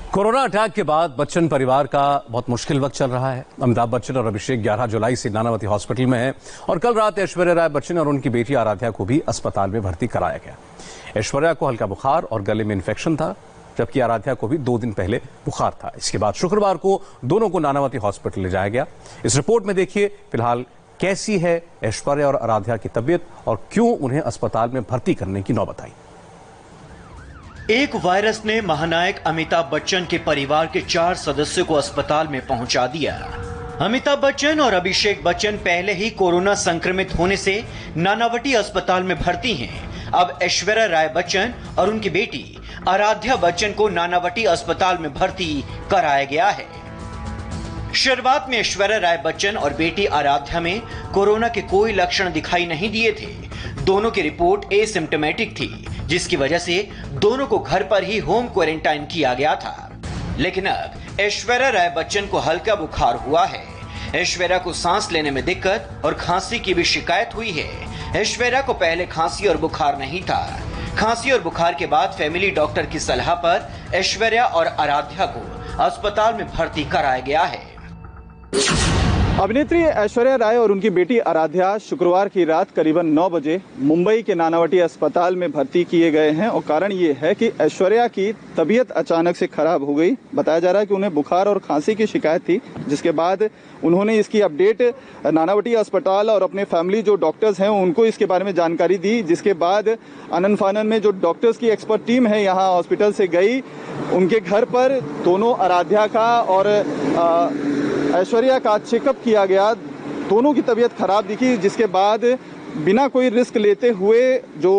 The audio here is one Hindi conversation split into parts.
कोरोना अटैक के बाद बच्चन परिवार का बहुत मुश्किल वक्त चल रहा है। अमिताभ बच्चन और अभिषेक 11 जुलाई से नानावती हॉस्पिटल में हैं और कल रात ऐश्वर्या राय बच्चन और उनकी बेटी आराध्या को भी अस्पताल में भर्ती कराया गया। ऐश्वर्या को हल्का बुखार और गले में इन्फेक्शन था, जबकि आराध्या को भी 2 दिन पहले बुखार था। इसके बाद शुक्रवार को दोनों को नानावती हॉस्पिटल ले जाया गया। इस रिपोर्ट में देखिए फिलहाल कैसी है ऐश्वर्या और आराध्या की तबीयत और क्यों उन्हें अस्पताल में भर्ती करने की नौबत आई। एक वायरस ने महानायक अमिताभ बच्चन के परिवार के 4 सदस्यों को अस्पताल में पहुंचा दिया। अमिताभ बच्चन और अभिषेक बच्चन पहले ही कोरोना संक्रमित होने से नानावटी अस्पताल में भर्ती हैं। अब ऐश्वर्या राय बच्चन और उनकी बेटी आराध्या बच्चन को नानावटी अस्पताल में भर्ती कराया गया है। शुरुआत में ऐश्वर्या राय बच्चन और बेटी आराध्या में कोरोना के कोई लक्षण दिखाई नहीं दिए थे। दोनों की रिपोर्ट एसिम्प्टोमेटिक थी, जिसकी वजह से दोनों को घर पर ही होम क्वारंटाइन किया गया था। लेकिन अब ऐश्वर्या राय बच्चन को हल्का बुखार हुआ है। ऐश्वर्या को सांस लेने में दिक्कत और खांसी की भी शिकायत हुई है। ऐश्वर्या को पहले खांसी और बुखार नहीं था। खांसी और बुखार के बाद फैमिली डॉक्टर की सलाह पर ऐश्वर्या और आराध्या को अस्पताल में भर्ती कराया गया है। अभिनेत्री ऐश्वर्या राय और उनकी बेटी आराध्या शुक्रवार की रात करीबन 9 बजे मुंबई के नानावटी अस्पताल में भर्ती किए गए हैं और कारण ये है कि ऐश्वर्या की तबीयत अचानक से खराब हो गई। बताया जा रहा है कि उन्हें बुखार और खांसी की शिकायत थी, जिसके बाद उन्होंने इसकी अपडेट नानावटी अस्पताल और अपने फैमिली जो डॉक्टर्स हैं उनको इसके बारे में जानकारी दी। जिसके बाद आनन फानन में जो डॉक्टर्स की एक्सपर्ट टीम है यहाँ हॉस्पिटल से गई, उनके घर पर दोनों आराध्या का और ऐश्वर्या का चेकअप किया गया। दोनों की तबीयत खराब दिखी, जिसके बाद बिना कोई रिस्क लेते हुए जो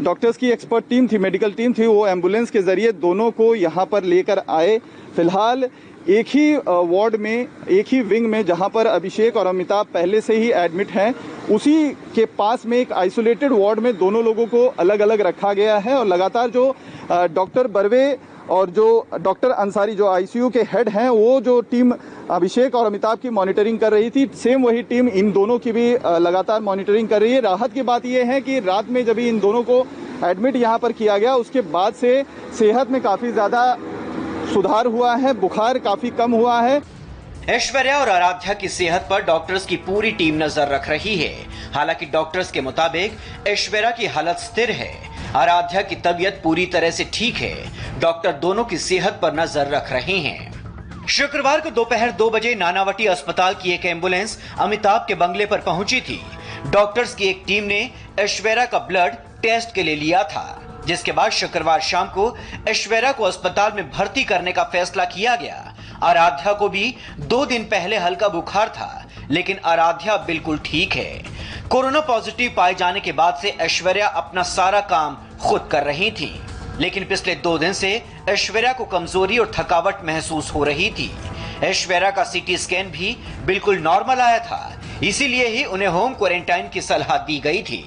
डॉक्टर्स की एक्सपर्ट टीम थी, मेडिकल टीम थी, वो एम्बुलेंस के जरिए दोनों को यहाँ पर लेकर आए। फिलहाल एक ही वार्ड में, एक ही विंग में जहाँ पर अभिषेक और अमिताभ पहले से ही एडमिट हैं, उसी के पास में एक आइसोलेटेड वार्ड में दोनों लोगों को अलग अलग रखा गया है। और लगातार जो डॉक्टर बर्वे और जो डॉक्टर अंसारी जो आईसीयू के हेड हैं, वो जो टीम अभिषेक और अमिताभ की मॉनिटरिंग कर रही थी, सेम वही टीम इन दोनों की भी लगातार मॉनिटरिंग कर रही है। राहत की बात यह है कि रात में जब इन दोनों को एडमिट यहाँ पर किया गया, उसके बाद से सेहत में काफ़ी ज़्यादा सुधार हुआ है, बुखार काफ़ी कम हुआ है। ऐश्वर्या और आराध्या की सेहत पर डॉक्टर्स की पूरी टीम नजर रख रही है। हालांकि डॉक्टर्स के मुताबिक ऐश्वर्या की हालत स्थिर है, आराध्या की तबीयत पूरी तरह से ठीक है। डॉक्टर दोनों की सेहत पर नजर रख रहे हैं। शुक्रवार को दोपहर 2 बजे नानावटी अस्पताल की एक एम्बुलेंस अमिताभ के बंगले पर पहुंची थी। डॉक्टर्स की एक टीम ने ऐश्वर्या का ब्लड टेस्ट के लिए लिया था, जिसके बाद शुक्रवार शाम को ऐश्वर्या को अस्पताल में भर्ती करने का फैसला किया गया। आराध्या को भी 2 दिन पहले हल्का बुखार था, लेकिन आराध्या बिल्कुल ठीक है। कोरोना पॉजिटिव पाए जाने के बाद से ऐश्वर्या अपना सारा काम खुद कर रही थी, लेकिन पिछले 2 दिन से ऐश्वर्या को कमजोरी और थकावट महसूस हो रही थी। ऐश्वर्या का सीटी स्कैन भी बिल्कुल नॉर्मल आया था, इसीलिए ही उन्हें होम क्वारंटाइन की सलाह दी गई थी।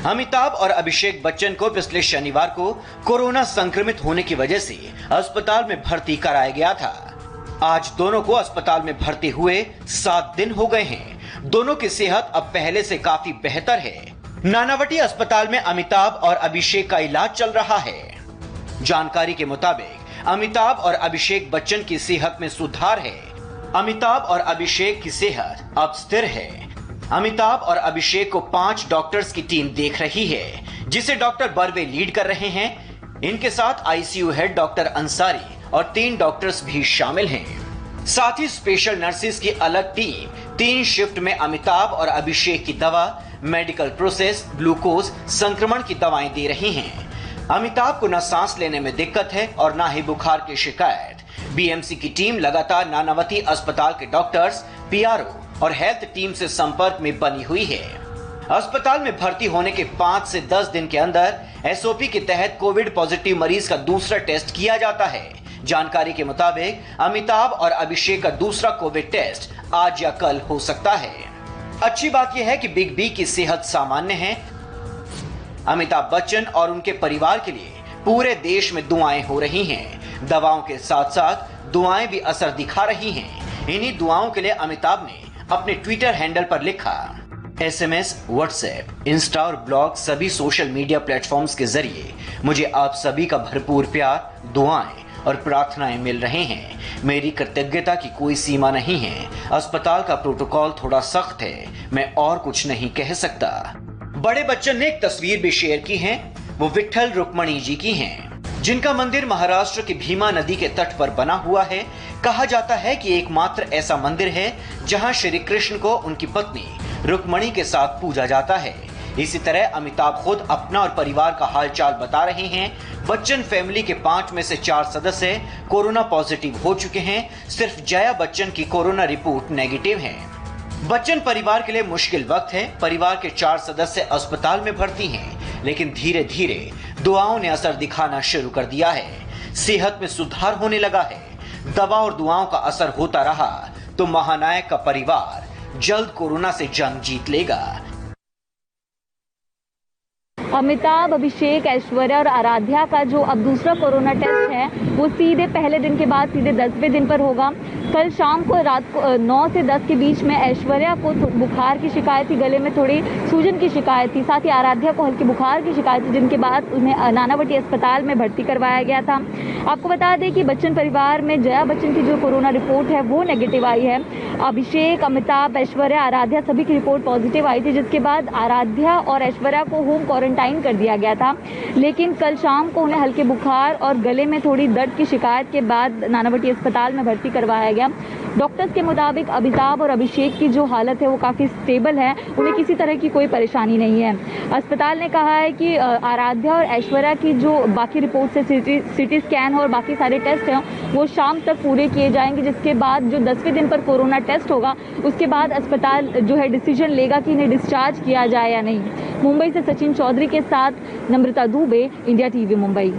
अमिताभ और अभिषेक बच्चन को पिछले शनिवार को कोरोना संक्रमित होने की वजह से अस्पताल में भर्ती कराया गया था। आज दोनों को अस्पताल में भर्ती हुए 7 दिन हो गए हैं। दोनों की सेहत अब पहले से काफी बेहतर है। नानावटी अस्पताल में अमिताभ और अभिषेक का इलाज चल रहा है। जानकारी के मुताबिक अमिताभ और अभिषेक बच्चन की सेहत में सुधार है। अमिताभ और अभिषेक की सेहत अब स्थिर है। अमिताभ और अभिषेक को 5 डॉक्टर्स की टीम देख रही है, जिसे डॉक्टर बर्वे लीड कर रहे हैं। इनके साथ आईसीयू हेड डॉक्टर अंसारी और 3 डॉक्टर्स भी शामिल हैं। साथ ही स्पेशल नर्सेज की अलग टीम 3 शिफ्ट में अमिताभ और अभिषेक की दवा, मेडिकल प्रोसेस, ग्लूकोज, संक्रमण की दवाएं दे रही हैं। अमिताभ को न सांस लेने में दिक्कत है और न ही बुखार की शिकायत। बीएमसी की टीम लगातार नानावती अस्पताल के डॉक्टर्स, पीआरओ और हेल्थ टीम से संपर्क में बनी हुई है। अस्पताल में भर्ती होने के 5 से 10 दिन के अंदर एसओपी के तहत कोविड पॉजिटिव मरीज का दूसरा टेस्ट किया जाता है। जानकारी के मुताबिक अमिताभ और अभिषेक का दूसरा कोविड टेस्ट आज या कल हो सकता है। अच्छी बात यह है कि बिग बी की सेहत सामान्य है। अमिताभ बच्चन और उनके परिवार के लिए पूरे देश में दुआएं हो रही हैं। दवाओं के साथ साथ दुआएं भी असर दिखा रही हैं। इन्हीं दुआओं के लिए अमिताभ ने अपने ट्विटर हैंडल पर लिखा, SMS, व्हाट्सएप, इंस्टा और ब्लॉग सभी सोशल मीडिया प्लेटफॉर्म्स के जरिए मुझे आप सभी का भरपूर प्यार, दुआएं और प्रार्थनाएं मिल रहे हैं। मेरी कृतज्ञता की कोई सीमा नहीं है। अस्पताल का प्रोटोकॉल थोड़ा सख्त है, मैं और कुछ नहीं कह सकता। बड़े बच्चन ने एक तस्वीर भी शेयर की है। वो विट्ठल रुक्मणी जी की हैं, जिनका मंदिर महाराष्ट्र की भीमा नदी के तट पर बना हुआ है। कहा जाता है कि एकमात्र ऐसा मंदिर है जहां श्री कृष्ण को उनकी पत्नी रुक्मणी के साथ पूजा जाता है। इसी तरह अमिताभ खुद अपना और परिवार का हालचाल बता रहे हैं। बच्चन फैमिली के 5 में से 4 सदस्य कोरोना पॉजिटिव हो चुके हैं। सिर्फ जया बच्चन की कोरोना रिपोर्ट नेगेटिव है। बच्चन परिवार के लिए मुश्किल वक्त है। परिवार के 4 सदस्य अस्पताल में भर्ती हैं, लेकिन धीरे धीरे दुआओं ने असर दिखाना शुरू कर दिया है। सेहत में सुधार होने लगा है। दवा और दुआओं का असर होता रहा तो महानायक का परिवार जल्द कोरोना से जंग जीत लेगा। अमिताभ, अभिषेक, ऐश्वर्या और आराध्या का जो अब दूसरा कोरोना टेस्ट है वो सीधे पहले दिन के बाद सीधे 10वें दिन पर होगा। कल शाम को रात को 9 से 10 के बीच में ऐश्वर्या को बुखार की शिकायत थी, गले में थोड़ी सूजन की शिकायत थी, साथ ही आराध्या को हल्की बुखार की शिकायत थी, जिनके बाद उन्हें नानावटी अस्पताल में भर्ती करवाया गया था। आपको बता दें कि बच्चन परिवार में जया बच्चन की जो कोरोना रिपोर्ट है वो नेगेटिव आई है। अभिषेक, अमिताभ, ऐश्वर्या, आराध्या सभी की रिपोर्ट पॉजिटिव आई थी, जिसके बाद आराध्या और ऐश्वर्या को होम क्वारंटाइन कर दिया गया था। लेकिन कल शाम को उन्हें हल्के बुखार और गले में थोड़ी दर्द की शिकायत के बाद नानावटी अस्पताल में भर्ती करवाया गया। डॉक्टर्स के मुताबिक अमिताभ और अभिषेक की जो हालत है वो काफ़ी स्टेबल है, उन्हें किसी तरह की कोई परेशानी नहीं है। अस्पताल ने कहा है कि आराध्या और ऐश्वर्या की जो बाकी रिपोर्ट से सिटी स्कैन और बाकी सारे टेस्ट हैं वो शाम तक पूरे किए जाएंगे, जिसके बाद जो 10वें दिन पर कोरोना टेस्ट होगा उसके बाद अस्पताल जो है डिसीजन लेगा कि इन्हें डिस्चार्ज किया जाए या नहीं। मुंबई से सचिन चौधरी के साथ नम्रता दुबे, इंडिया टीवी मुंबई।